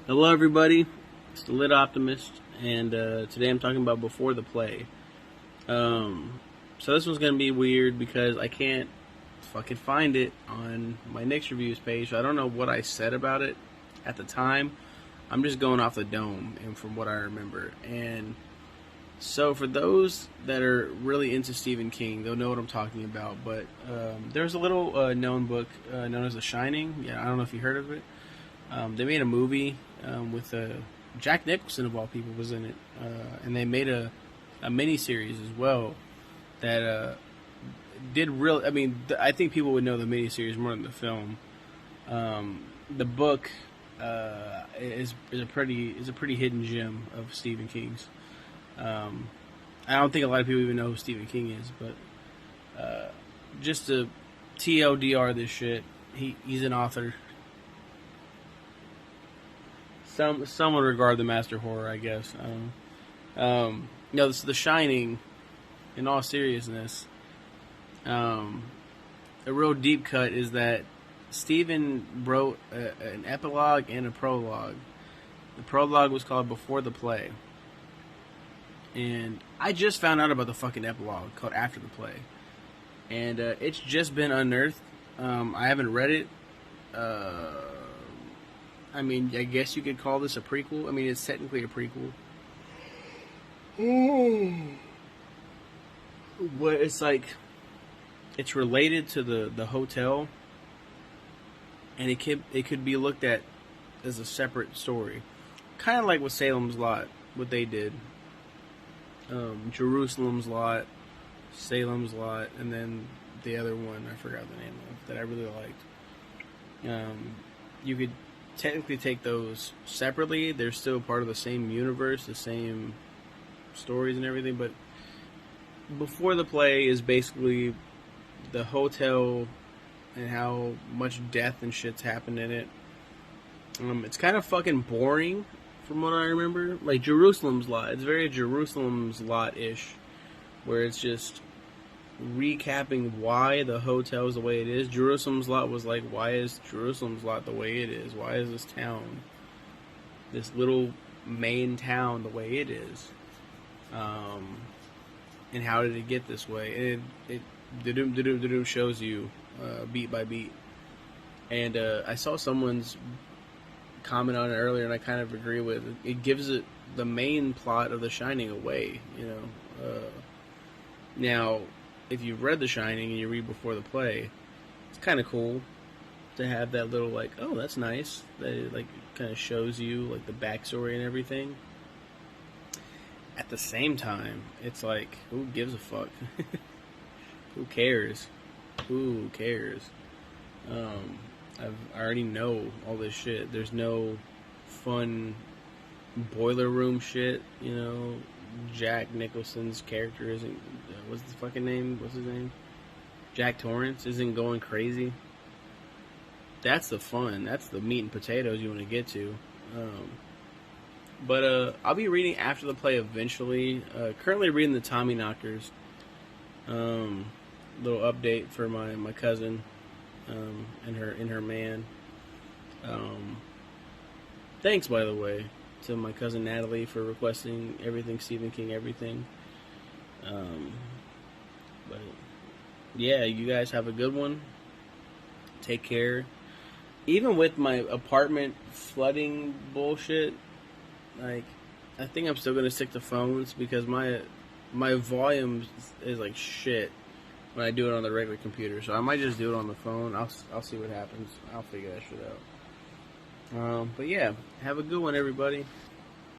Hello, everybody. It's the Lit Optimist, and today I'm talking about Before the Play. So this one's gonna be weird because I can't fucking find it on my Knicks reviews page. So I don't know what I said about it at the time. I'm just going off the dome and from what I remember. And so for those that are really into Stephen King, they'll know what I'm talking about. But there's a little known book known as The Shining. Yeah, I don't know if you heard of it. They made a movie with Jack Nicholson of all people was in it, and they made a mini series as well that did real. I mean, I think people would know the mini series more than the film. The book is a pretty hidden gem of Stephen King's. I don't think a lot of people even know who Stephen King is, but just to TLDR this shit, he's an author. Some would regard the master horror, I guess. No, this is The Shining. In all seriousness, a real deep cut is that Stephen wrote an epilogue and a prologue. The prologue was called Before the Play, and I just found out about the fucking epilogue called After the Play, and it's just been unearthed. I haven't read it. I mean, I guess you could call this a prequel. I mean, it's technically a prequel. But it's like, it's related to the hotel, and it could be looked at as a separate story. Kind of like with Salem's Lot, what they did. Jerusalem's Lot, Salem's Lot, and then the other one I forgot the name of that I really liked. You could technically take those separately. They're still part of the same universe, the same stories and everything, but Before the Play is basically the hotel and how much death and shit's happened in it. It's kind of fucking boring from what I remember. Like Jerusalem's Lot, it's very Jerusalem's Lot-ish, where it's just recapping why the hotel is the way it is. Jerusalem's Lot was like, why is Jerusalem's Lot the way it is? Why is this town, this little main town, the way it is? And how did it get this way? And it shows you beat by beat. And I saw someone's comment on it earlier, and I kind of agree with it. It gives it the main plot of The Shining away, you know. Now, if you've read The Shining and you read Before the Play, it's kind of cool to have that little, like, oh, that's nice. That it, like, kind of shows you, like, the backstory and everything. At the same time, it's like, who gives a fuck? Who cares? Who cares? I already know all this shit. There's no fun boiler room shit, you know. Jack Nicholson's character isn't, what's his fucking name? What's his name? Jack Torrance isn't going crazy. That's the fun. That's the meat and potatoes you want to get to. But I'll be reading After the Play eventually. Currently reading the Tommy Knockers. Little update for my cousin and her man. Thanks, by the way, to my cousin Natalie for requesting everything Stephen King, everything. But yeah, you guys have a good one. Take care. Even with my apartment flooding bullshit, like, I think I'm still gonna stick to phones because my volume is like shit when I do it on the regular computer. So I might just do it on the phone. I'll see what happens. I'll figure that shit out. But yeah, have a good one, everybody.